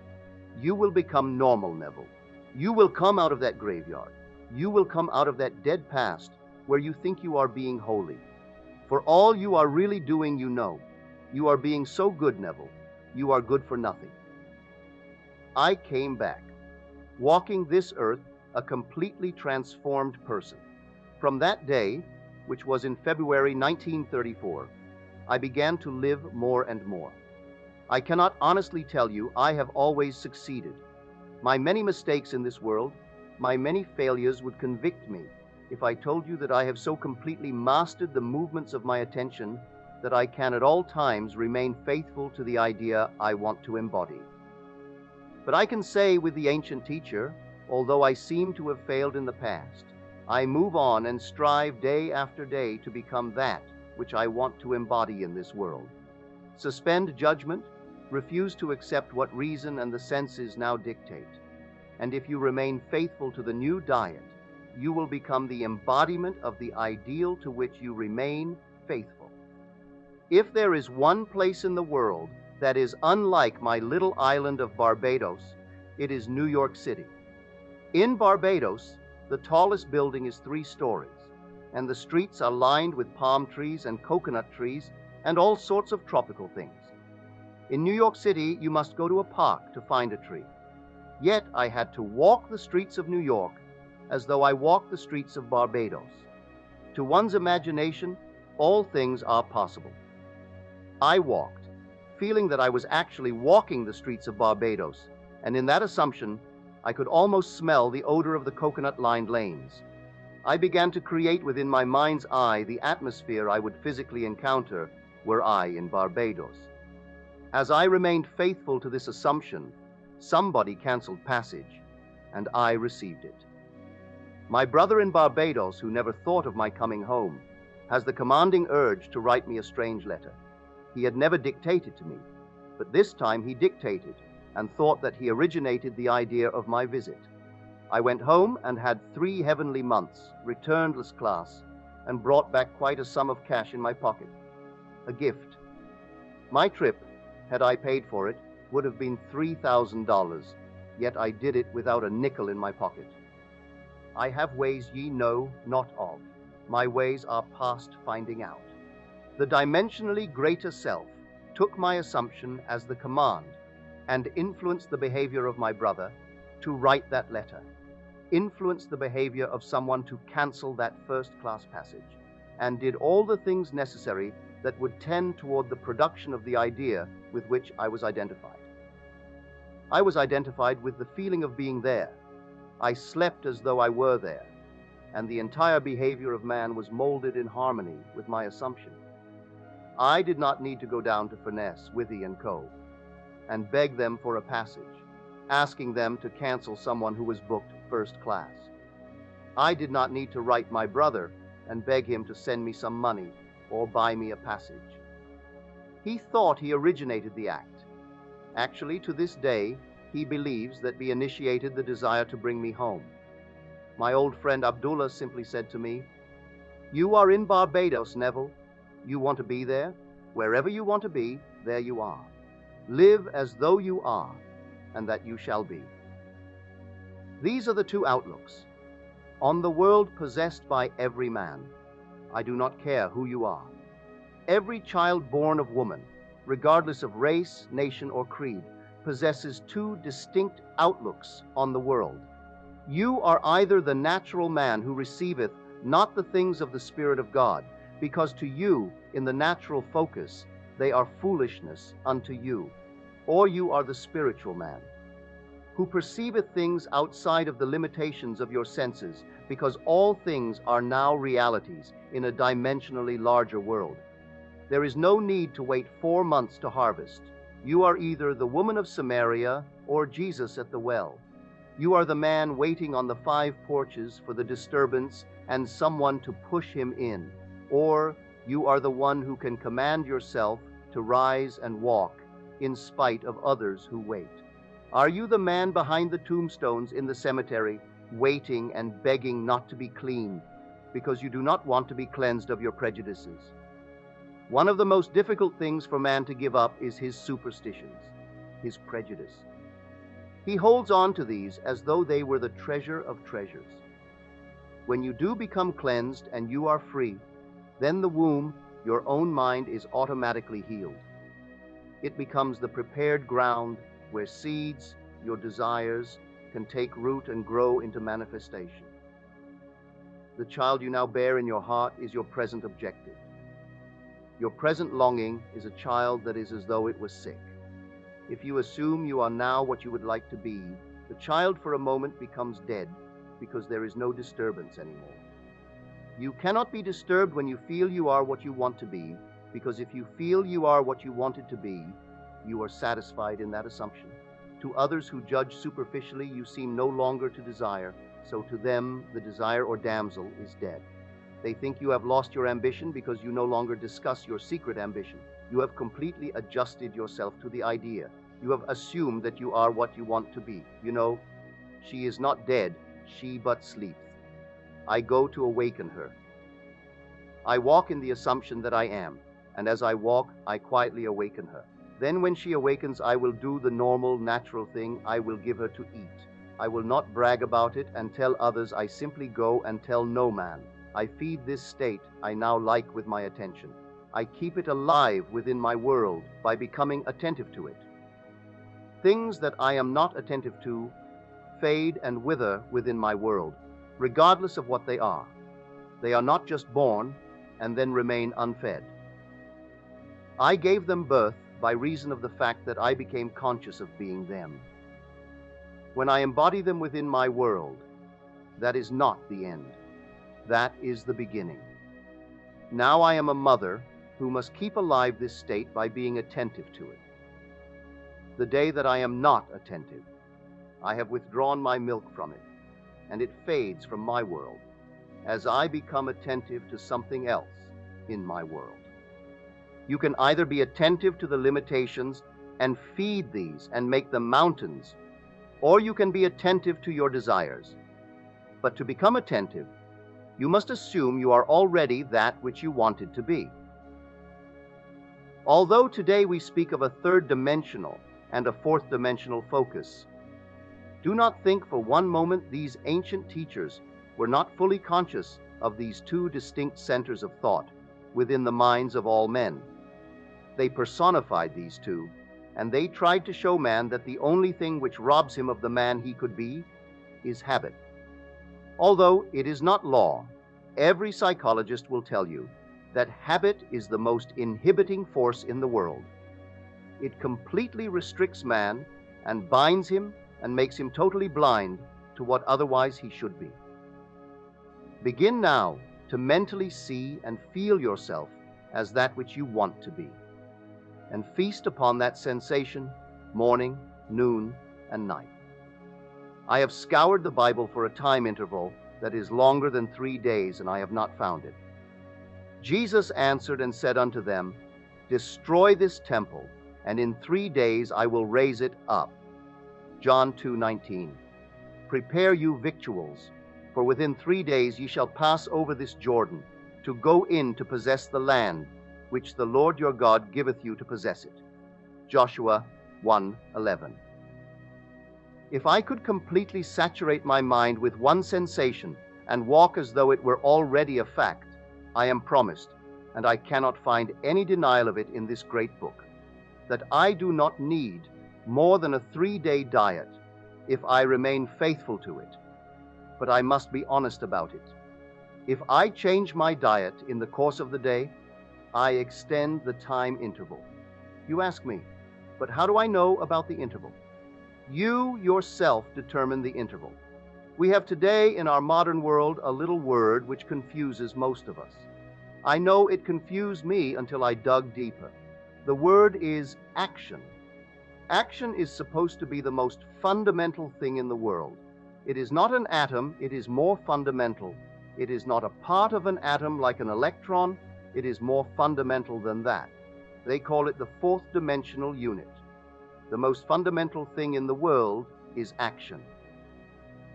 you will become normal, Neville. You will come out of that graveyard. You will come out of that dead past where you think you are being holy. For all you are really doing, you know. You are being so good, Neville. You are good for nothing. I came back, walking this earth a completely transformed person. From that day, which was in February 1934, I began to live more and more. I cannot honestly tell you I have always succeeded. My many mistakes in this world, my many failures would convict me if I told you that I have so completely mastered the movements of my attention that I can at all times remain faithful to the idea I want to embody. But I can say with the ancient teacher, although I seem to have failed in the past, I move on and strive day after day to become that which I want to embody in this world. Suspend judgment, Refuse to accept what reason and the senses now dictate. And if you remain faithful to the new diet, you will become the embodiment of the ideal to which you remain faithful. If there is one place in the world that is unlike my little island of Barbados, it is New York City. In Barbados, the tallest building is 3 stories, and the streets are lined with palm trees and coconut trees and all sorts of tropical things. In New York City, you must go to a park to find a tree. Yet I had to walk the streets of New York as though I walked the streets of Barbados. To one's imagination, all things are possible. I walked, feeling that I was actually walking the streets of Barbados, and in that assumption, I could almost smell the odor of the coconut-lined lanes. I began to create within my mind's eye the atmosphere I would physically encounter were I in Barbados. As I remained faithful to this assumption, somebody canceled passage, and I received it. My brother in Barbados, who never thought of my coming home, has the commanding urge to write me a strange letter. He had never dictated to me, but this time he dictated and thought that he originated the idea of my visit. I went home and had 3 heavenly months, returnless class, and brought back quite a sum of cash in my pocket. A gift. My trip, had I paid for it, would have been $3,000, yet I did it without a nickel in my pocket. I have ways ye know not of. My ways are past finding out. The dimensionally greater self took my assumption as the command and influenced the behavior of my brother to write that letter, influenced the behavior of someone to cancel that first-class passage, and did all the things necessary that would tend toward the production of the idea with which I was identified. I was identified with the feeling of being there. I slept as though I were there, and the entire behavior of man was molded in harmony with my assumption. I did not need to go down to Furness, Withy & Co. and beg them for a passage, asking them to cancel someone who was booked first class. I did not need to write my brother and beg him to send me some money or buy me a passage. He thought he originated the act. Actually, to this day, he believes that we initiated the desire to bring me home. My old friend Abdullah simply said to me, "You are in Barbados, Neville. You want to be there? Wherever you want to be, there you are. Live as though you are, and that you shall be." These are the 2 outlooks. On the world possessed by every man, I do not care who you are. Every child born of woman, regardless of race, nation, or creed, possesses 2 distinct outlooks on the world. You are either the natural man who receiveth not the things of the Spirit of God, because to you, in the natural focus, they are foolishness unto you, or you are the spiritual man, who perceiveth things outside of the limitations of your senses, because all things are now realities in a dimensionally larger world. There is no need to wait 4 months to harvest. You are either the woman of Samaria or Jesus at the well. You are the man waiting on the 5 porches for the disturbance and someone to push him in, or you are the one who can command yourself to rise and walk in spite of others who wait. Are you the man behind the tombstones in the cemetery, waiting and begging not to be cleaned because you do not want to be cleansed of your prejudices? One of the most difficult things for man to give up is his superstitions, his prejudice. He holds on to these as though they were the treasure of treasures. When you do become cleansed and you are free, then the womb, your own mind, is automatically healed. It becomes the prepared ground where seeds, your desires, can take root and grow into manifestation. The child you now bear in your heart is your present objective. Your present longing is a child that is as though it was sick. If you assume you are now what you would like to be, the child for a moment becomes dead because there is no disturbance anymore. You cannot be disturbed when you feel you are what you want to be, because if you feel you are what you wanted to be, you are satisfied in that assumption. To others who judge superficially, you seem no longer to desire, so to them the desire or damsel is dead. They think you have lost your ambition because you no longer discuss your secret ambition. You have completely adjusted yourself to the idea. You have assumed that you are what you want to be. You know, she is not dead, she but sleeps. I go to awaken her. I walk in the assumption that I am, and as I walk, I quietly awaken her. Then when she awakens, I will do the normal, natural thing. I will give her to eat. I will not brag about it and tell others. I simply go and tell no man. I feed this state I now like with my attention. I keep it alive within my world by becoming attentive to it. Things that I am not attentive to fade and wither within my world, regardless of what they are. They are not just born and then remain unfed. I gave them birth by reason of the fact that I became conscious of being them. When I embody them within my world, that is not the end. That is the beginning. Now I am a mother who must keep alive this state by being attentive to it. The day that I am not attentive, I have withdrawn my milk from it, and it fades from my world as I become attentive to something else in my world. You can either be attentive to the limitations and feed these and make them mountains, or you can be attentive to your desires. But to become attentive, you must assume you are already that which you wanted to be. Although today we speak of a third-dimensional and a fourth-dimensional focus, do not think for one moment these ancient teachers were not fully conscious of these two distinct centers of thought within the minds of all men. They personified these two, and they tried to show man that the only thing which robs him of the man he could be is habit. Although it is not law, every psychologist will tell you that habit is the most inhibiting force in the world. It completely restricts man and binds him and makes him totally blind to what otherwise he should be. Begin now to mentally see and feel yourself as that which you want to be, and feast upon that sensation morning, noon, and night. I have scoured the Bible for a time interval that is longer than 3 days, and I have not found it. Jesus answered and said unto them, Destroy this temple, and in 3 days I will raise it up. John 2:19. Prepare you victuals, for within 3 days ye shall pass over this Jordan, to go in to possess the land, which the Lord your God giveth you to possess it. Joshua 1:11. If I could completely saturate my mind with one sensation and walk as though it were already a fact, I am promised, and I cannot find any denial of it in this great book, that I do not need more than a 3-day diet if I remain faithful to it. But I must be honest about it. If I change my diet in the course of the day, I extend the time interval. You ask me, but how do I know about the interval? You yourself determine the interval. We have today in our modern world a little word which confuses most of us. I know it confused me until I dug deeper. The word is action. Action is supposed to be the most fundamental thing in the world. It is not an atom, it is more fundamental. It is not a part of an atom like an electron, it is more fundamental than that. They call it the fourth dimensional unit. The most fundamental thing in the world is action.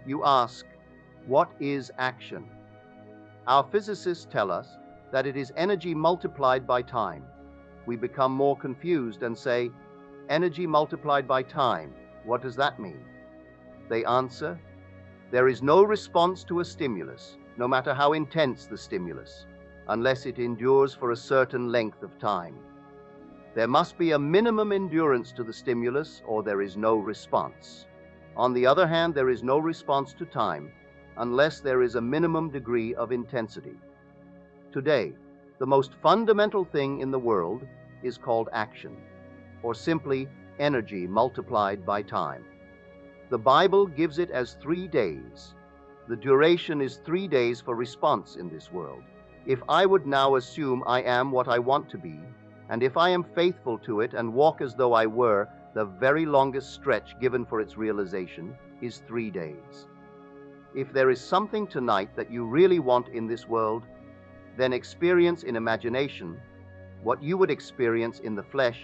You ask, what is action? Our physicists tell us that it is energy multiplied by time. We become more confused and say, energy multiplied by time, what does that mean? They answer, there is no response to a stimulus, no matter how intense the stimulus, unless it endures for a certain length of time. There must be a minimum endurance to the stimulus, or there is no response. On the other hand, there is no response to time unless there is a minimum degree of intensity. Today, the most fundamental thing in the world is called action, or simply energy multiplied by time. The Bible gives it as 3 days. The duration is 3 days for response in this world. If I would now assume I am what I want to be, and if I am faithful to it and walk as though I were, the very longest stretch given for its realization is 3 days. If there is something tonight that you really want in this world, then experience in imagination What you would experience in the flesh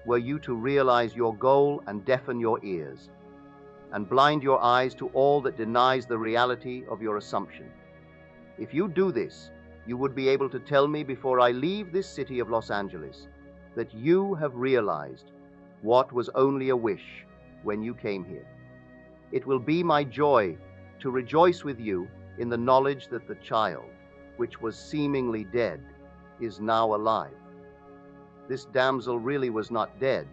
were you to realize your goal and deafen your ears, and blind your eyes to all that denies the reality of your assumption. If you do this, you would be able to tell me before I leave this city of Los Angeles that you have realized what was only a wish when you came here. It will be my joy to rejoice with you in the knowledge that the child, which was seemingly dead, is now alive. This damsel really was not dead.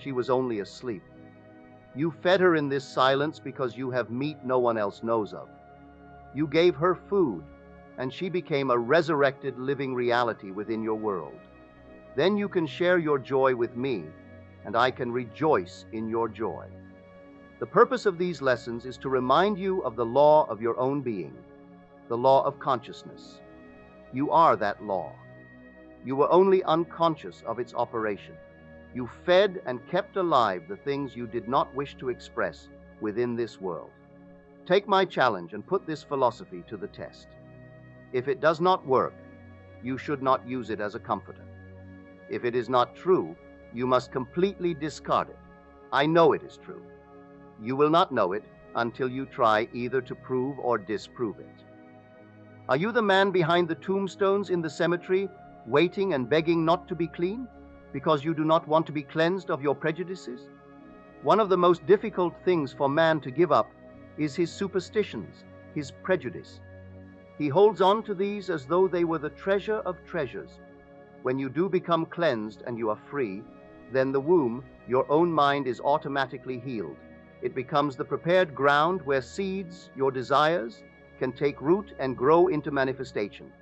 She was only asleep. You fed her in this silence because you have meat no one else knows of. You gave her food, and she became a resurrected living reality within your world. Then you can share your joy with me, and I can rejoice in your joy. The purpose of these lessons is to remind you of the law of your own being, the law of consciousness. You are that law. You were only unconscious of its operation. You fed and kept alive the things you did not wish to express within this world. Take my challenge and put this philosophy to the test. If it does not work, you should not use it as a comforter. If it is not true, you must completely discard it. I know it is true. You will not know it until you try either to prove or disprove it. Are you the man behind the tombstones in the cemetery, waiting and begging not to be clean, because you do not want to be cleansed of your prejudices? One of the most difficult things for man to give up is his superstitions, his prejudice. He holds on to these as though they were the treasure of treasures. When you do become cleansed and you are free, then the womb, your own mind, is automatically healed. It becomes the prepared ground where seeds, your desires, can take root and grow into manifestation.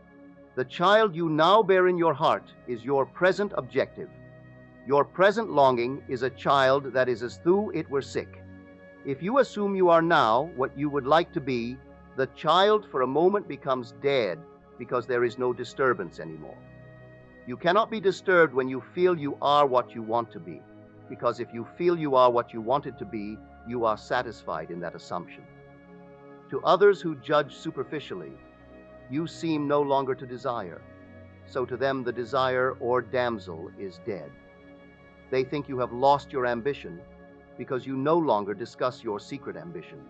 The child you now bear in your heart is your present objective. Your present longing is a child that is as though it were sick. If you assume you are now what you would like to be, the child for a moment becomes dead because there is no disturbance anymore. You cannot be disturbed when you feel you are what you want to be, because if you feel you are what you wanted to be, you are satisfied in that assumption. To others who judge superficially, you seem no longer to desire. So to them the desire or damsel is dead. They think you have lost your ambition because you no longer discuss your secret ambition.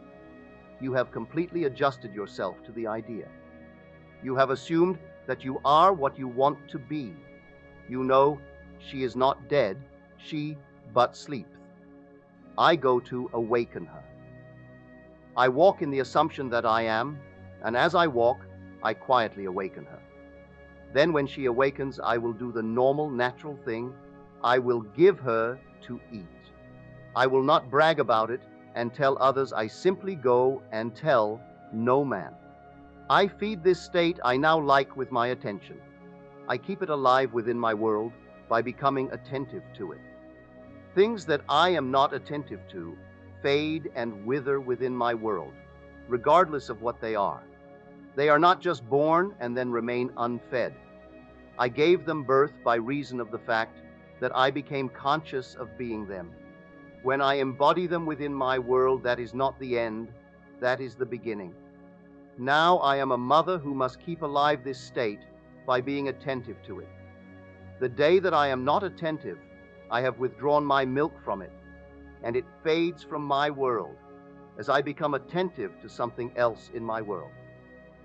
You have completely adjusted yourself to the idea. You have assumed that you are what you want to be. You know, she is not dead, she but sleepeth. I go to awaken her. I walk in the assumption that I am, and as I walk, I quietly awaken her. Then when she awakens, I will do the normal, natural thing. I will give her to eat. I will not brag about it and tell others. I simply go and tell no man. I feed this state I now like with my attention. I keep it alive within my world by becoming attentive to it. Things that I am not attentive to fade and wither within my world, regardless of what they are. They are not just born and then remain unfed. I gave them birth by reason of the fact that I became conscious of being them. When I embody them within my world, that is not the end, that is the beginning. Now I am a mother who must keep alive this state by being attentive to it. The day that I am not attentive, I have withdrawn my milk from it, and it fades from my world as I become attentive to something else in my world.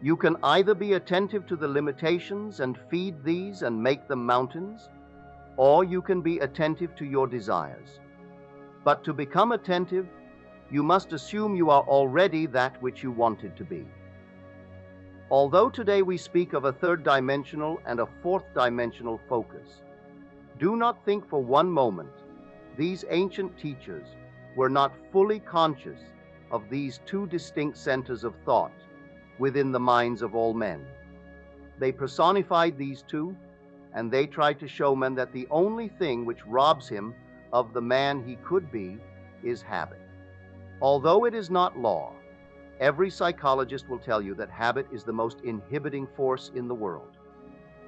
You can either be attentive to the limitations and feed these and make them mountains, or you can be attentive to your desires. But to become attentive, you must assume you are already that which you wanted to be. Although today we speak of a third-dimensional and a fourth-dimensional focus, do not think for one moment these ancient teachers were not fully conscious of these two distinct centers of thought within the minds of all men. They personified these two, and they tried to show men that the only thing which robs him of the man he could be is habit. Although it is not law, every psychologist will tell you that habit is the most inhibiting force in the world.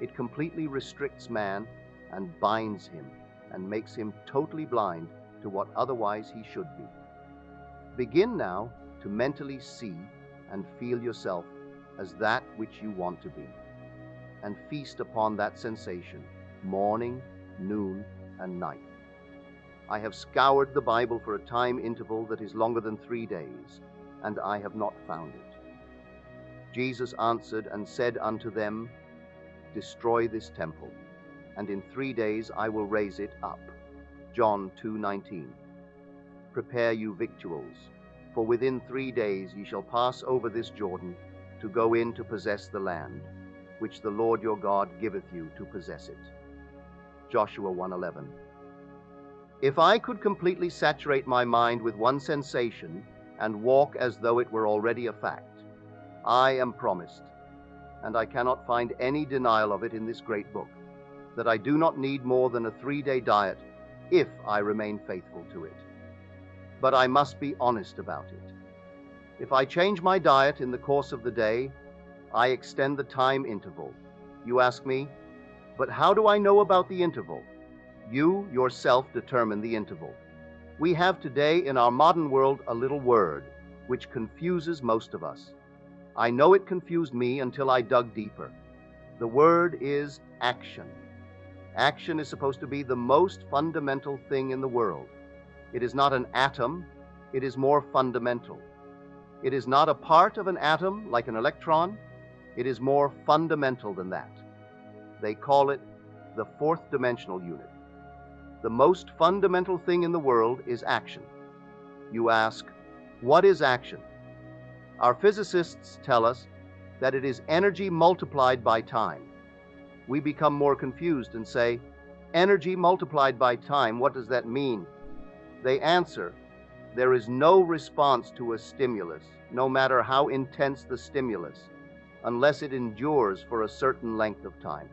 It completely restricts man and binds him and makes him totally blind to what otherwise he should be. Begin now to mentally see and feel yourself as that which you want to be, and feast upon that sensation morning, noon, and night. I have scoured the Bible for a time interval that is longer than 3 days, and I have not found it. Jesus answered and said unto them, Destroy this temple, and in 3 days I will raise it up. John 2:19. Prepare you victuals, for within 3 days ye shall pass over this Jordan to go in to possess the land, which the Lord your God giveth you to possess it. Joshua 1:11. If I could completely saturate my mind with one sensation and walk as though it were already a fact, I am promised, and I cannot find any denial of it in this great book, that I do not need more than a 3-day diet if I remain faithful to it. But I must be honest about it. If I change my diet in the course of the day, I extend the time interval. You ask me, but how do I know about the interval? You yourself determine the interval. We have today in our modern world a little word which confuses most of us. I know it confused me until I dug deeper. The word is action. Action is supposed to be the most fundamental thing in the world. It is not an atom, it is more fundamental. It is not a part of an atom like an electron, it is more fundamental than that. They call it the fourth dimensional unit. The most fundamental thing in the world is action. You ask, what is action? Our physicists tell us that it is energy multiplied by time. We become more confused and say, energy multiplied by time, what does that mean? They answer, there is no response to a stimulus, no matter how intense the stimulus, unless it endures for a certain length of time.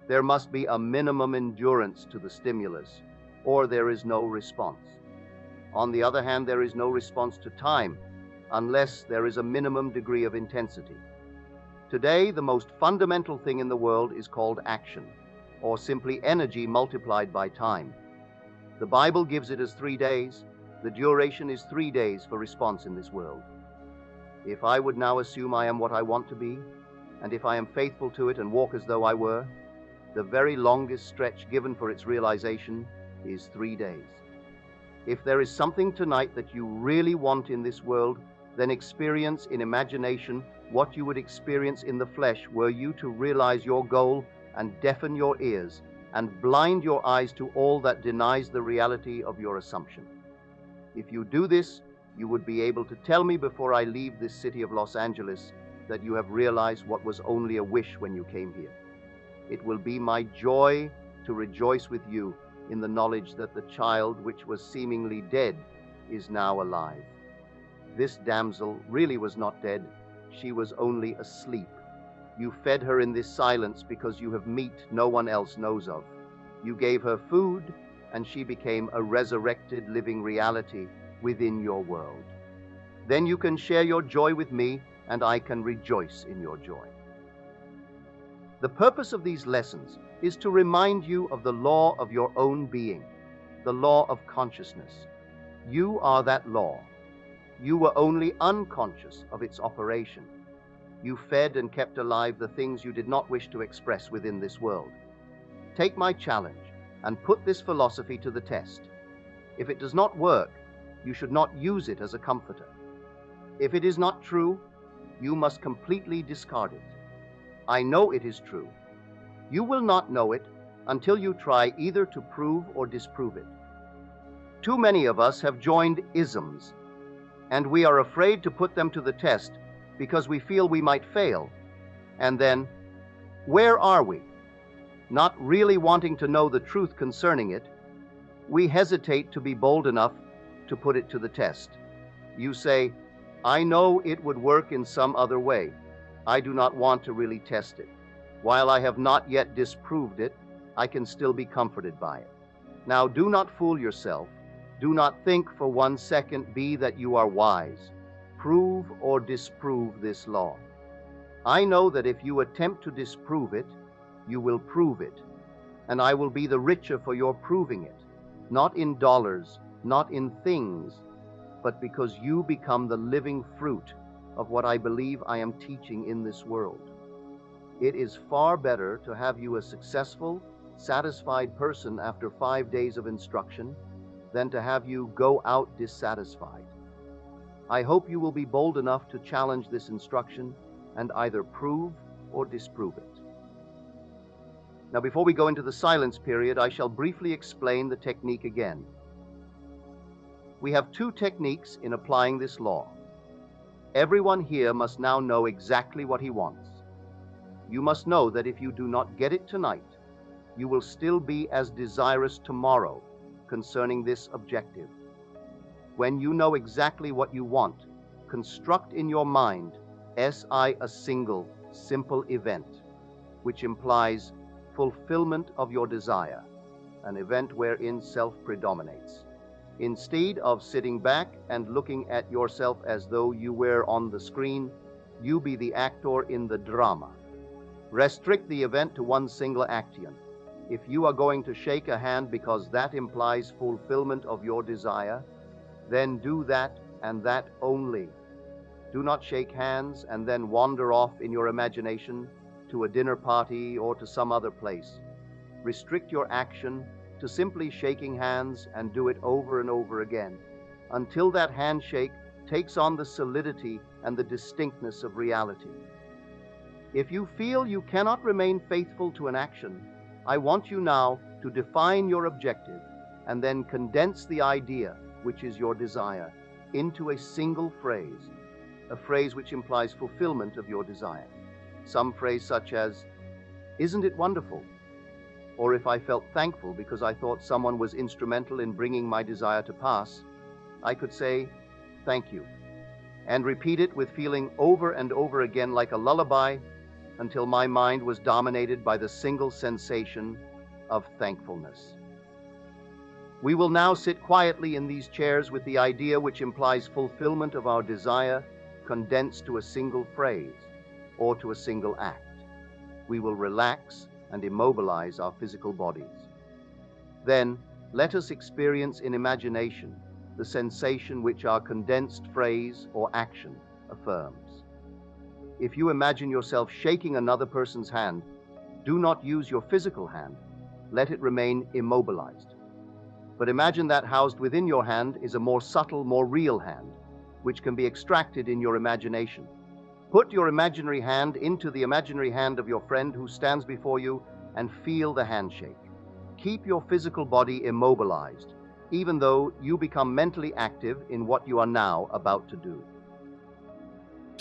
There must be a minimum endurance to the stimulus, or there is no response. On the other hand, there is no response to time, unless there is a minimum degree of intensity. Today, the most fundamental thing in the world is called action, or simply energy multiplied by time. The Bible gives it as 3 days. The duration is 3 days for response in this world. If I would now assume I am what I want to be, and if I am faithful to it and walk as though I were, the very longest stretch given for its realization is 3 days. If there is something tonight that you really want in this world, then experience in imagination what you would experience in the flesh were you to realize your goal and deafen your ears and blind your eyes to all that denies the reality of your assumption. If you do this, you would be able to tell me before I leave this city of Los Angeles that you have realized what was only a wish when you came here. It will be my joy to rejoice with you in the knowledge that the child which was seemingly dead is now alive. This damsel really was not dead, she was only asleep. You fed her in this silence because you have meat no one else knows of. You gave her food, and she became a resurrected living reality within your world. Then you can share your joy with me, and I can rejoice in your joy. The purpose of these lessons is to remind you of the law of your own being, the law of consciousness. You are that law. You were only unconscious of its operation. You fed and kept alive the things you did not wish to express within this world. Take my challenge and put this philosophy to the test. If it does not work, you should not use it as a comforter. If it is not true, you must completely discard it. I know it is true. You will not know it until you try either to prove or disprove it. Too many of us have joined isms, and we are afraid to put them to the test because we feel we might fail. And then, where are we? Not really wanting to know the truth concerning it, we hesitate to be bold enough to put it to the test. You say, I know it would work in some other way. I do not want to really test it. While I have not yet disproved it, I can still be comforted by it. Now, do not fool yourself. Do not think for 1 second that you are wise. Prove or disprove this law. I know that if you attempt to disprove it, you will prove it, and I will be the richer for your proving it, not in dollars, not in things, but because you become the living fruit of what I believe I am teaching in this world. It is far better to have you a successful, satisfied person after 5 days of instruction than to have you go out dissatisfied. I hope you will be bold enough to challenge this instruction and either prove or disprove it. Now, before we go into the silence period, I shall briefly explain the technique again. We have two techniques in applying this law. Everyone here must now know exactly what he wants. You must know that if you do not get it tonight, you will still be as desirous tomorrow concerning this objective. When you know exactly what you want, construct in your mind a single, simple event, which implies fulfillment of your desire, an event wherein self predominates. Instead of sitting back and looking at yourself as though you were on the screen, you be the actor in the drama. Restrict the event to one single action. If you are going to shake a hand because that implies fulfillment of your desire, then do that and that only. Do not shake hands and then wander off in your imagination to a dinner party or to some other place. Restrict your action to simply shaking hands and do it over and over again until that handshake takes on the solidity and the distinctness of reality. If you feel you cannot remain faithful to an action, I want you now to define your objective and then condense the idea, which is your desire, into a single phrase, a phrase which implies fulfillment of your desire. Some phrase such as, "Isn't it wonderful?" Or if I felt thankful because I thought someone was instrumental in bringing my desire to pass, I could say, "Thank you," and repeat it with feeling over and over again like a lullaby until my mind was dominated by the single sensation of thankfulness. We will now sit quietly in these chairs with the idea which implies fulfillment of our desire condensed to a single phrase or to a single act. We will relax and immobilize our physical bodies. Then, let us experience in imagination the sensation which our condensed phrase or action affirms. If you imagine yourself shaking another person's hand, do not use your physical hand. Let it remain immobilized. But imagine that housed within your hand is a more subtle, more real hand, which can be extracted in your imagination. Put your imaginary hand into the imaginary hand of your friend who stands before you and feel the handshake. Keep your physical body immobilized, even though you become mentally active in what you are now about to do.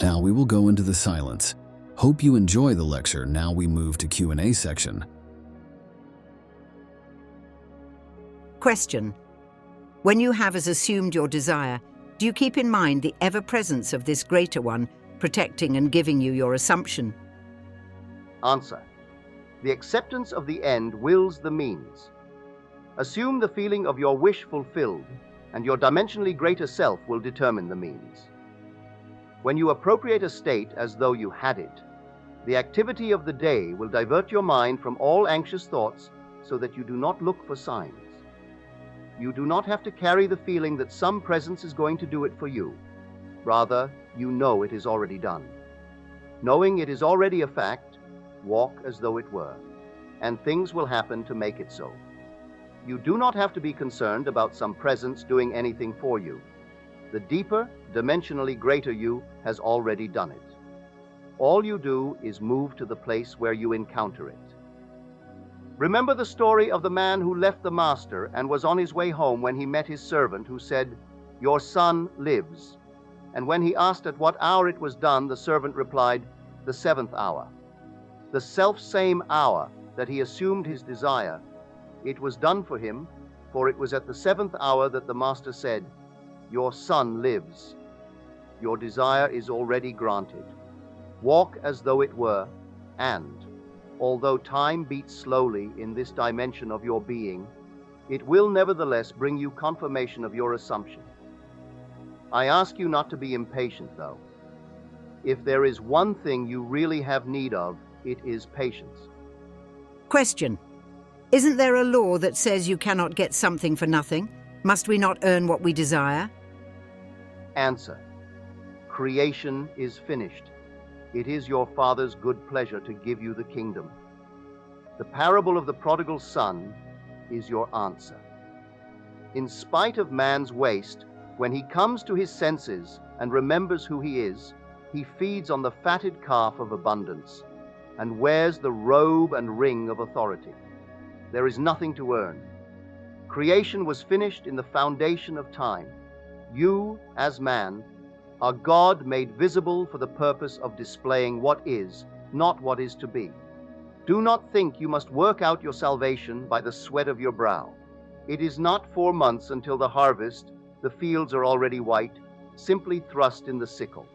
Now we will go into the silence. Hope you enjoy the lecture. Now we move to Q&A section. Question. When you have as assumed your desire, do you keep in mind the ever-presence of this greater one, protecting and giving you your assumption? Answer. The acceptance of the end wills the means. Assume the feeling of your wish fulfilled, and your dimensionally greater self will determine the means. When you appropriate a state as though you had it, the activity of the day will divert your mind from all anxious thoughts so that you do not look for signs. You do not have to carry the feeling that some presence is going to do it for you. Rather, you know it is already done. Knowing it is already a fact, walk as though it were, and things will happen to make it so. You do not have to be concerned about some presence doing anything for you. The deeper, dimensionally greater you has already done it. All you do is move to the place where you encounter it. Remember the story of the man who left the master and was on his way home when he met his servant who said, "Your son lives." And when he asked at what hour it was done, the servant replied, "The 7th hour." The self-same hour that he assumed his desire, it was done for him, for it was at the 7th hour that the master said, "Your son lives." Your desire is already granted. Walk as though it were, and, although time beats slowly in this dimension of your being, it will nevertheless bring you confirmation of your assumption. I ask you not to be impatient, though. If there is one thing you really have need of, it is patience. Question. Isn't there a law that says you cannot get something for nothing? Must we not earn what we desire? Answer. Creation is finished. It is your Father's good pleasure to give you the kingdom. The parable of the prodigal son is your answer. In spite of man's waste, when he comes to his senses and remembers who he is, he feeds on the fatted calf of abundance and wears the robe and ring of authority. There is nothing to earn. Creation was finished in the foundation of time. You, as man, are God made visible for the purpose of displaying what is, not what is to be. Do not think you must work out your salvation by the sweat of your brow. It is not 4 months until the harvest, the fields are already white, simply thrust in the sickle.